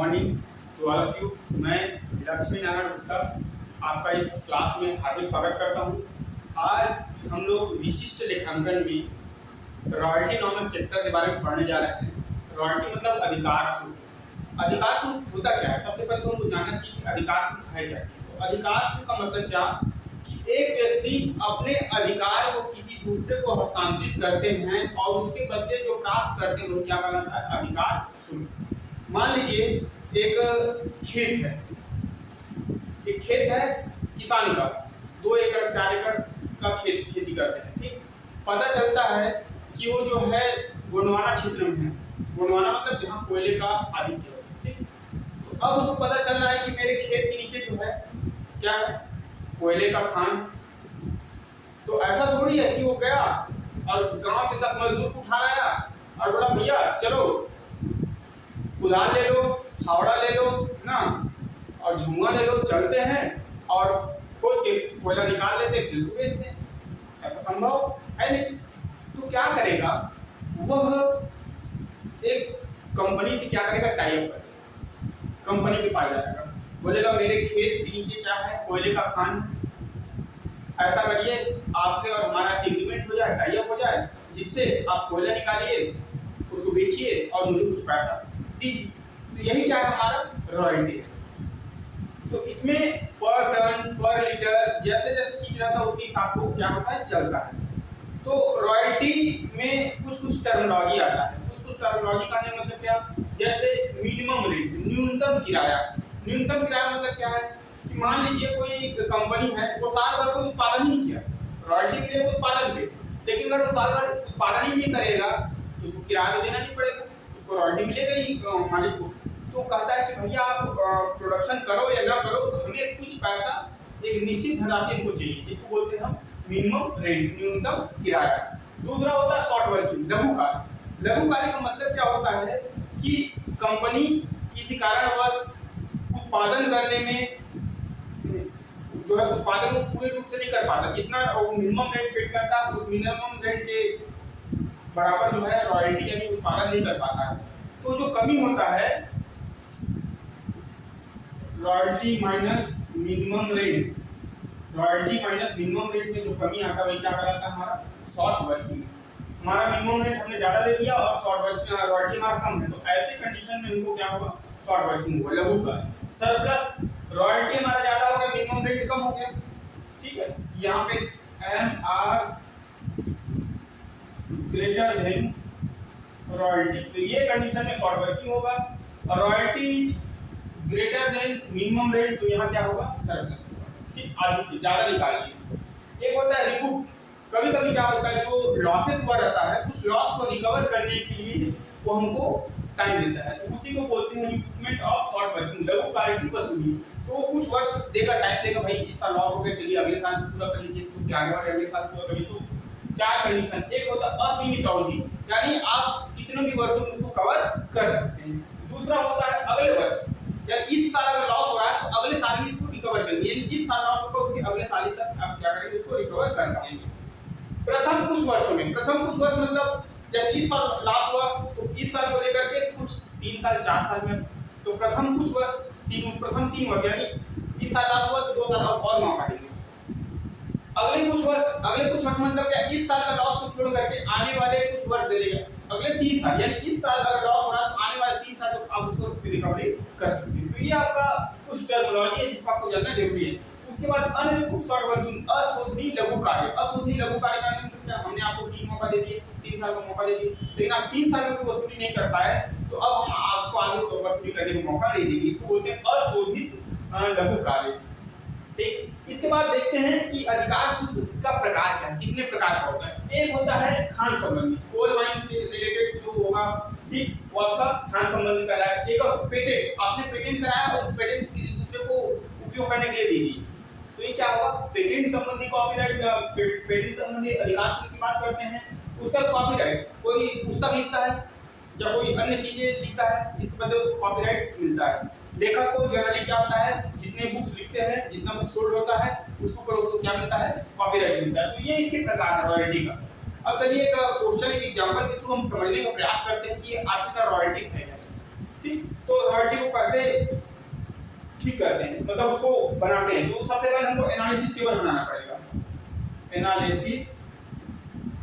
Morning to all of you. मैं लक्ष्मी नारायण गुप्ता आपका इस क्लास में हार्दिक स्वागत करता हूँ। आज हम लोग विशिष्ट लेखांकन में रॉयल्टी नामक चैप्टर के बारे में पढ़ने जा रहे हैं। रॉयल्टी मतलब अधिकार शुल्क। अधिकार शुल्क होता क्या है? सबसे पहले तो हमको जानना चाहिए कि अधिकार शुल्क है क्या। तो अधिकार शुल्क का मतलब क्या कि एक व्यक्ति अपने अधिकार को किसी दूसरे को हस्तांतरित करते हैं और उसके बदले जो प्राप्त करते हैं वो क्या कहलाता है? अधिकार शुल्क। मान लीजिए एक खेत है, किसान का 2 एकड़ 4 एकड़ का खेती करते हैं। ठीक, पता चलता है कि वो जो है गोंडवाना क्षेत्र में है। गोंडवाना मतलब जहाँ कोयले का आधिक्य है। ठीक, तो अब उसको पता चल रहा है कि मेरे खेत के नीचे जो है क्या है? कोयले का खान। तो ऐसा थोड़ी है कि वो गया और गांव से 10 मजदूर उठा लाया और बोला भैया चलो कुदाल ले लो, फावड़ा ले लो ना और झुआ ले लो, चलते हैं और खोद के कोयला निकाल लेते हैं, फिर बेचते हैं। ऐसा संभव है नहीं। तो क्या करेगा वह? एक कंपनी से क्या करेगा? टाई अप करेगा, कंपनी के पास जाएगा, बोलेगा मेरे खेत के नीचे क्या है? कोयले का खान। ऐसा करिए आपके और हमारा एग्रीमेंट हो जाए, टाई अप हो जाए, जिससे आप कोयला निकालिए, उसको बेचिए और मुझे कुछ पैसा दीजिए। तो यही क्या है? हमारा रॉयल्टी है। तो इसमें पर टन पर लीटर जैसे जैसे चीज रहता है उसके हिसाब से क्या होता है? चलता है। तो रॉयल्टी में कुछ टर्मिनोलॉजी आता है। कुछ टर्मिनोलॉजी का मतलब क्या? जैसे मिनिमम रेट, न्यूनतम किराया। न्यूनतम किराया मतलब क्या है कि मान लीजिए कोई कंपनी है, वो साल भर कोई उत्पादन ही नहीं किया, रॉयल्टी मिलेगा उत्पादन पे। लेकिन अगर वो साल भर उत्पादन ही नहीं करेगा तो उसको किराया तो देना नहीं पड़ेगा, उसको रॉयल्टी मिलेगा ही मालिक को। तो कहता है कि भैया आप प्रोडक्शन करो या ना करो, हमें कुछ पैसा, एक निश्चित धनराशि हमको चाहिए, जिसको बोलते हैं हम मिनिमम रेंट, न्यूनतम किराया। दूसरा होता है शॉर्ट वर्किंग, लघुकालिक। लघुकालिक का मतलब क्या होता है कि कंपनी किसी कारणवश उत्पादन करने में जो है उत्पादन को पूरे रूप से नहीं कर पाता, जितना मिनिमम रेंट पेड करता है उस मिनिमम रेंट के बराबर जो है रॉयल्टी यानी उत्पादन नहीं कर पाता है। तो जो कमी होता है royalty minus minimum rate, royalty minus minimum rate में जो कमी आता है वही क्या कहलाता है? हमारा शॉर्ट वर्किंग। हमारा मिनिमम रेट हमने ज़्यादा दे दिया और शॉर्ट वर्किंग रॉयल्टी हमारा कम है, तो ऐसी कंडीशन में इनको क्या होगा? शॉर्ट वर्किंग होगा, लघु का। सरप्लस रॉयल्टी हमारा ज़्यादा हो गया, मिनिमम रेट कम हो गया। ठीक है, यहाँ पे MR ग्रेटर देन रॉयल्टी, तो ये कंडीशन में शॉर्ट वर्किंग होगा। और royalty greater than minimum rate, तो यहाँ क्या होगा? सरप्लस होगा। ठीक, आगे ज़्यादा निकालिए। एक होता है रिकूप। कभी कभी क्या होता है जो लॉसेस हुआ रहता है उस लॉस को रिकवर करने के लिए वो हमको टाइम देता है, तो उसी को बोलते हैं रिकूपमेंट ऑफ शॉर्ट वर्किंग, लघुकालिक की वसूली। तो वो कुछ वर्ष देगा, टाइम देगा, भाई इस साल लॉस हो गया, चलिए अगले साल पूरा कर लीजिए, उसके आगे वाले अगले साल पूरा कर लीजिए। तो 4 कंडीशन। एक होता है असीमित अवधि, यानी आप कितने भी वर्षों में उसको कवर कर सकते हैं। दूसरा होता है अगले वर्ष, या इस साल अगर लॉस हो रहा है तो अगले साल ही इसको रिकवर करेंगे, यानी जिस साल लॉस होगा उसके अगले साल ही तक आप क्या करेंगे? उसको रिकवर कर पाएंगे। प्रथम कुछ वर्षों में, प्रथम कुछ वर्ष मतलब जब इस साल लॉस हुआ तो इस साल को लेकर के कुछ 3 साल 4 साल में, तो प्रथम कुछ वर्ष प्रथम 3 वर्ष, यानी इस साल लॉस हुआ तो 2 साल और मौका देंगे। अगले कुछ वर्ष मतलब क्या? इस साल का लॉस को छोड़ करके आने वाले कुछ वर्ष दे देगा, अगले 3 साल, यानी इस साल अगर लॉस हो रहा है तो आने वाले 3 साल तक आप उसको रिकवरी कर सकते हैं। तो ये आपका कुछ टर्मिनोलॉजी है जिसको आपको जानना जरूरी है। उसके बाद अनरिकूप शॉर्ट वर्किंग, अशोधनीय लघु कार्य। अशोधनीय लघु कार्य का मतलब हमने आपको 3 मौका दे दिए, 3 साल का मौका दे दिए, लेकिन आप 3 साल में कोई वसूली नहीं कर पाए तो अब हम आपको आगे वसूली करने का मौका नहीं देंगे। इसको बोलते हैं अशोधित लघु कार्य। ठीक, इसके बाद देखते हैं कि अधिकार शुल्क का प्रकार क्या है, कितने प्रकार का होता है। एक होता है खान संबंधी, कोल माइन से रिलेटेड जो होगा, ठीक, वो आपका खान संबंधी कहलाएगा। एक पेटेंट, आपने पेटेंट कराया और उस पेटेंट को किसी दूसरे को उपयोग करने के लिए दे दी, तो ये क्या होगा? पेटेंट संबंधी कॉपीराइट, पेटेंट संबंधी अधिकार शुल्क की बात करते हैं। उसका कॉपीराइट, कोई पुस्तक लिखता है या कोई अन्य चीजें लिखता है जिसके बदले उसको कॉपीराइट मिलता है। लेखक को जनरली क्या होता है? जितने बुक्स लिखते हैं, जितना बुक सोल्ड होता है उसके ऊपर उसको क्या मिलता है? कॉपीराइट मिलता है। तो ये इसके प्रकार है रॉयल्टी का। अब चलिए एक क्वेश्चन, एक एग्जांपल के थ्रू हम समझने का प्रयास करते हैं कि आखिरकार रॉयल्टी है क्या। ठीक, तो रॉयल्टी को कैसे ठीक करते हैं, मतलब उसको बनाते हैं, तो सबसे पहले हमको एनालिसिस टेबल बनाना पड़ेगा। एनालिसिस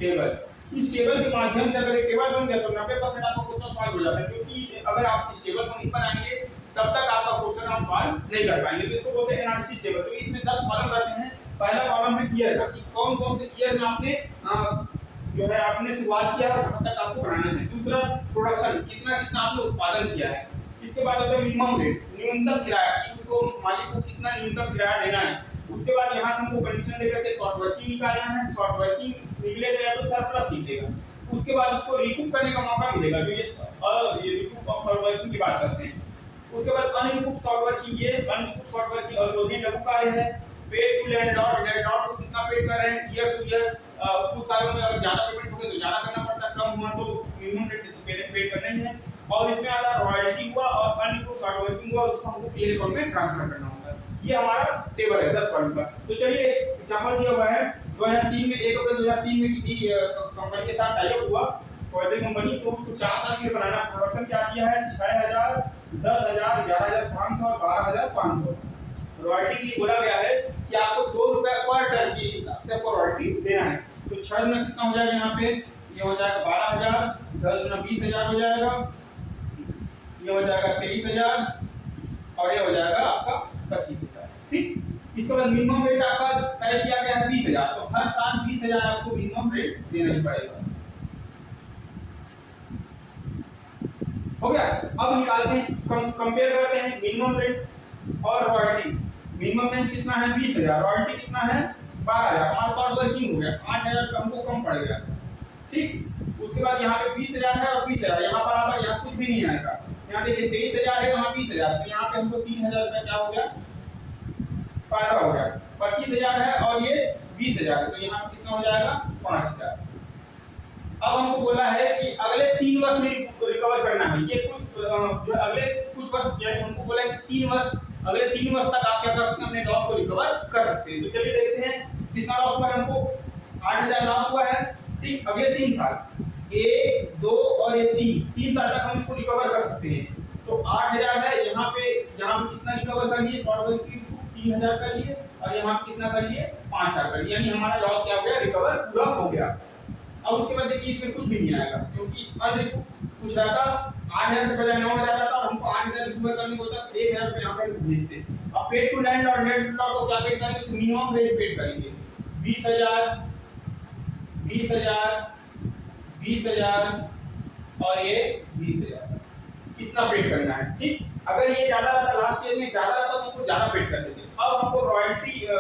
टेबल, इस टेबल के माध्यम से अगर एक टेबल बन गया तो 90% आपका क्वेश्चन सॉल्व हो जाता है, क्योंकि अगर आप इस टेबल को नहीं बनाएंगे तब तक आपका क्वेश्चन आप सॉल्व नहीं कर पाएंगे। तो इसको बोलते हैं एनालिसिस टेबल। तो इसमें 10 कॉलम रहते हैं। पहला कॉलम है ईयर का, कि कौन कौन से ईयर में आपने जो है आपने शुरुआत किया और कहां तक आपको बनाना है। दूसरा प्रोडक्शन, कितना कितना आपने उत्पादन किया है। इसके बाद होता है मिनिमम रेट, न्यूनतम किराया, कि उसको मालिक को कितना न्यूनतम किराया देना है। उसके बाद यहाँ से हमको कंडीशन लेकर के शॉर्ट वर्किंग निकालना है। शॉर्ट वर्किंग निकलेगा या तो सरप्लस निकलेगा। उसके बाद उसको रिकूप करने का मौका मिलेगा, जो ये रिकूप ऑफ शॉर्ट वर्किंग की बात करते हैं। उसके बाद अनरिकूप शॉर्ट वर्किंग, ये अनरिकूप शॉर्ट वर्किंग अवरोधनीय लघु कार्य है। पे टू लैंडलॉर्ड, लैंडलॉर्ड को कितना पेड कर रहे हैं ईयर टू ईयर। कुछ सालों में अगर ज्यादा पेमेंट हो गया तो ज्यादा करना पड़ता है, कम हुआ तो मिनिमम रेट तो पेड करना ही है। और इसमें आता है रॉयल्टी हुआ और अनरिकूप शॉर्ट वर्किंग हुआ, उसको हमको पीएल अकाउंट में ट्रांसफर करना होता है। ये हमारा टेबल है 10 कॉलम का। तो चलिए एग्जांपल दिया हुआ है 2003 में 1 अप्रैल 2003 में किसी कंपनी के साथ टाई अप हुआ, कोई कंपनी, तो उसको 4 साल के लिए बनाना। प्रोडक्शन क्या दिया है 6000, 10000, 11500 और 12500। रॉयल्टी के लिए बोला गया है कि आपको 2 रुपए पर टन के हिसाब से आपको रॉयल्टी देना है। तो 6 में कितना हो जाएगा, यहाँ पे ये हो जाएगा 12000, 10 गुना 20000 हो जाएगा, ये हो जाएगा 23000 और ये हो जाएगा आपका 25000। ठीक, इसके बाद मिनिमम रेट आपका तय किया गया है 20000, तो हर साल 20000 आपको मिनिमम रेट देना ही पड़ेगा। हो गया। अब निकालते हैं, कंपेयर करते हैं मिनिमम रेट और रॉयल्टी। मिनिमम रेट कितना है 20000, रॉयल्टी कितना है 12000। हमारा शॉर्ट वर्किंग हो गया 8000 हमको कम पड़ेगा। ठीक, उसके बाद यहाँ पे 20000 है और 20000 यहाँ बराबर, यहाँ कुछ भी नहीं आएगा। यहाँ देखिए 23000 है, यहाँ 20000, तो यहाँ पे हमको 3000 रुपया क्या हो गया, फायदा हो गया। 25000 है और ये 20000 है, तो यहाँ कितना हो जाएगा 5000। अब हमको बोला है कि अगले 3 वर्ष में रिकवर करना है। ये कुछ जो अगले कुछ वर्ष, यानी हमको बोला है कि 3 वर्ष, अगले 3 वर्ष तक आप क्या कर सकते हैं, अपने लॉस को रिकवर कर सकते हैं। तो चलिए देखते हैं कितना लॉस हुआ है हमको। 8000 लॉस हुआ है। ठीक, अगले 3 साल 1, 2 और ये 3 साल तक हम इसको रिकवर कर सकते हैं। तो 8000 है, यहाँ पे कितना रिकवर कर लिए, शॉर्ट वर्किंग 3000 कर लिए और यहाँ पे कितना कर लिए 5000 कर लिए, यानी हमारा लॉस क्या हो गया, रिकवर पूरा हो गया। अब उसके बाद देखिए इसमें कुछ भी नहीं आएगा, क्योंकि अनरिकूप कुछ रहता 8000 के बजाय 9000 रहता और हमको 8000 रिकवर करने को होता 1000 रुपए यहाँ पे भेजते। अब पेड टू लैंड और लैंडलॉर्ड को क्या पेड करेंगे, तो मिनिमम रेट पेड करेंगे 20000, 20000, 20000 और ये 20000, कितना पेड करना है। ठीक, अगर ये ज्यादा रहता, लास्ट ईयर में ज्यादा रहता तो हमको ज्यादा पेड कर देते। अब हमको रॉयल्टी और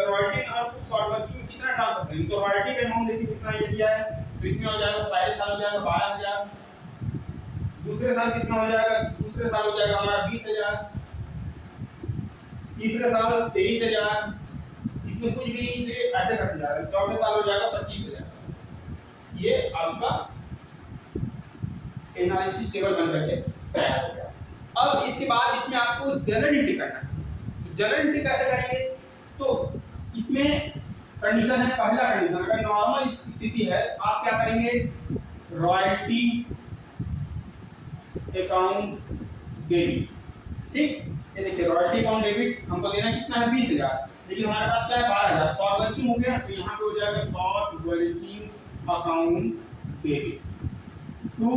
शॉर्ट वर्किंग कितना ट्रांसफर करेंगे, तो रॉयल्टी का अमाउंट देखिए कितना ये दिया है। तो इसमें हो जाएगा पहले साल हो जाएगा 12000, दूसरे साल कितना हो जाएगा, दूसरे साल हो जाएगा हमारा 20000, तीसरे साल 23000, इसमें कुछ भी नहीं इसलिए ऐसे कट जाएगा। चौथे साल हो जाएगा 25000। ये आपका एनालिसिस टेबल बन करके तैयार हो गया। अब इसके बाद इसमें आपको जनरल एंट्री करना है। जनरल एंट्री कैसे करेंगे, तो इसमें कंडीशन है, पहला कंडीशन, अगर नॉर्मल स्थिति है आप क्या करेंगे, रॉयल्टी अकाउंट डेबिट। ठीक, ये देखिए रॉयल्टी अकाउंट डेबिट हमको देना कितना है 20000, लेकिन हमारे पास क्या है 12000, शॉर्ट वर्किंग हो गया, तो यहाँ पे हो जाएगा short working account debit to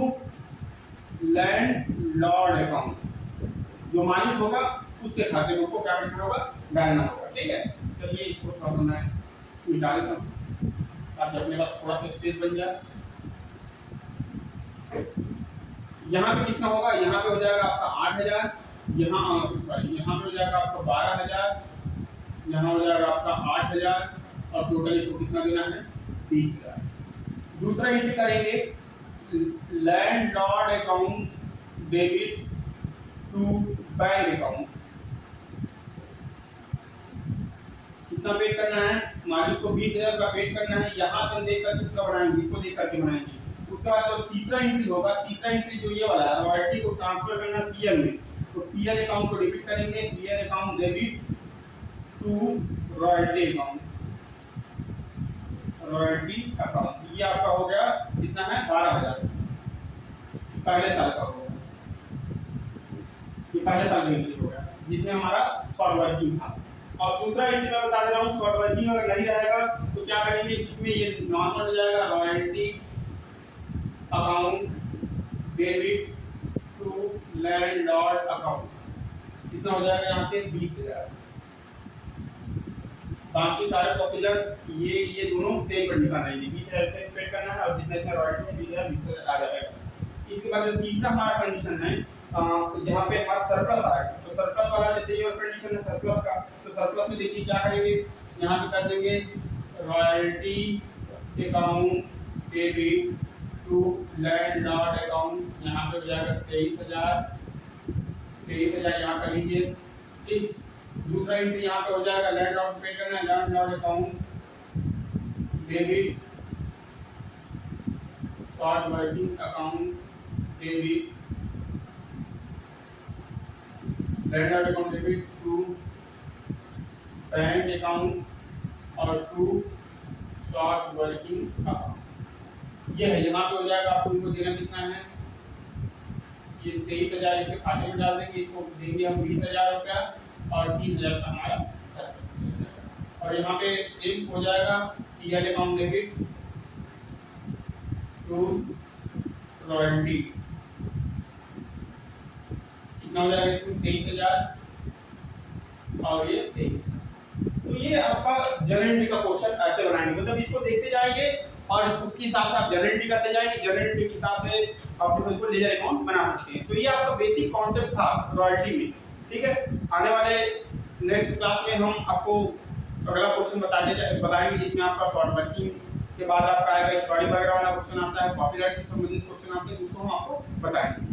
landlord account, जो मालिक होगा उसके खाते में क्या करना होगा, डालना होगा। ठीक है, चलिए इसको थोड़ा बनाए मिटा देता हूँ ताकि अपने पास थोड़ा सा स्पेस बन जाए। यहाँ पे कितना होगा, यहाँ पे हो जाएगा आपका 8000, यहाँ पे हो जाएगा आपका 12000, यहाँ हो जाएगा आपका 8000 और टोटल इसको कितना देना है 20000। दूसरा एंट्री करेंगे landlord account debit to bank account, कितना पेड करना है, मालिक को 20000 का पेड करना है। यहाँ से देख कर कितना बनाएंगे, इसको देख करके बनाएंगे। उसके बाद जो तीसरा एंट्री होगा, तीसरा एंट्री जो ये वाला है, रॉयल्टी को ट्रांसफर करना पीएल में, तो पीएल अकाउंट को डेबिट करेंगे, PL account debit to royalty account, royalty account. ये आपका हो गया कितना है 12000, पहले साल का होगा। पहले साल में इंक्रीज हो गया, जिसमें हमारा शॉर्ट वर्किंग था। और दूसरा एंट्री मैं बता दे रहा हूँ, शॉर्ट वर्किंग अगर नहीं रहेगा तो क्या करेंगे, इसमें ये नॉर्मल हो जाएगा, royalty account debit to landlord account, कितना हो जाएगा यहाँ पे 20,000। बाकी सारे प्रोसीजर ये दोनों सेम कंडीशन रहेगी, 20,000 पे करना है और जितना जितना रॉयल्टी है 20,000 आ जाएगा। इसके बाद जो तीसरा हमारा कंडीशन है, जहाँ पे हमारा सरप्लस आ है, तो सरप्लस वाला जैसे ये कंडीशन है सरप्लस का, तो सरप्लस में देखिए क्या करेंगे, यहाँ पे कर देंगे royalty account debit to landlord account, यहाँ पे हो जाएगा 23,000 यहाँ कर लीजिए, ठीक। दूसरा एंट्री यहाँ पे हो जाएगा लैंडलॉर्ड पे करना है, landlord account debit short working account debit landlord account debit to bank account और टू शॉर्ट वर्किंग अकाउंट। ये है, यहाँ पे हो जाएगा आपको इनको देना कितना है, ये 23,000 इसके खाते में डाल देंगे, इसको देंगे हम 20,000 रुपया और 3,000 का हमारा सर्कल। और यहाँ पे सेम हो जाएगा TL account debit to royalty, कितना हो जाएगा इसमें 23,000 और ये 23। तो ये आपका जनरल एंट्री का क्वेश्चन ऐसे बनाएंगे, मतलब इसको देखते जाएंगे और उसके हिसाब से आप जनरल एंट्री करते जाएंगे, जनरल एंट्री के हिसाब से आप इसको लेजर अकाउंट बना सकते हैं। तो ये आपका बेसिक कॉन्सेप्ट था रॉयल्टी में, ठीक है। आने वाले नेक्स्ट क्लास में हम आपको अगला क्वेश्चन बताएंगे जिसमें आपका शॉर्ट वर्किंग के बाद आपका आएगा स्टोरी वगैरह वाला क्वेश्चन आता है, कॉपीराइट से संबंधित क्वेश्चन आते हैं, उसको हम आपको बताएंगे।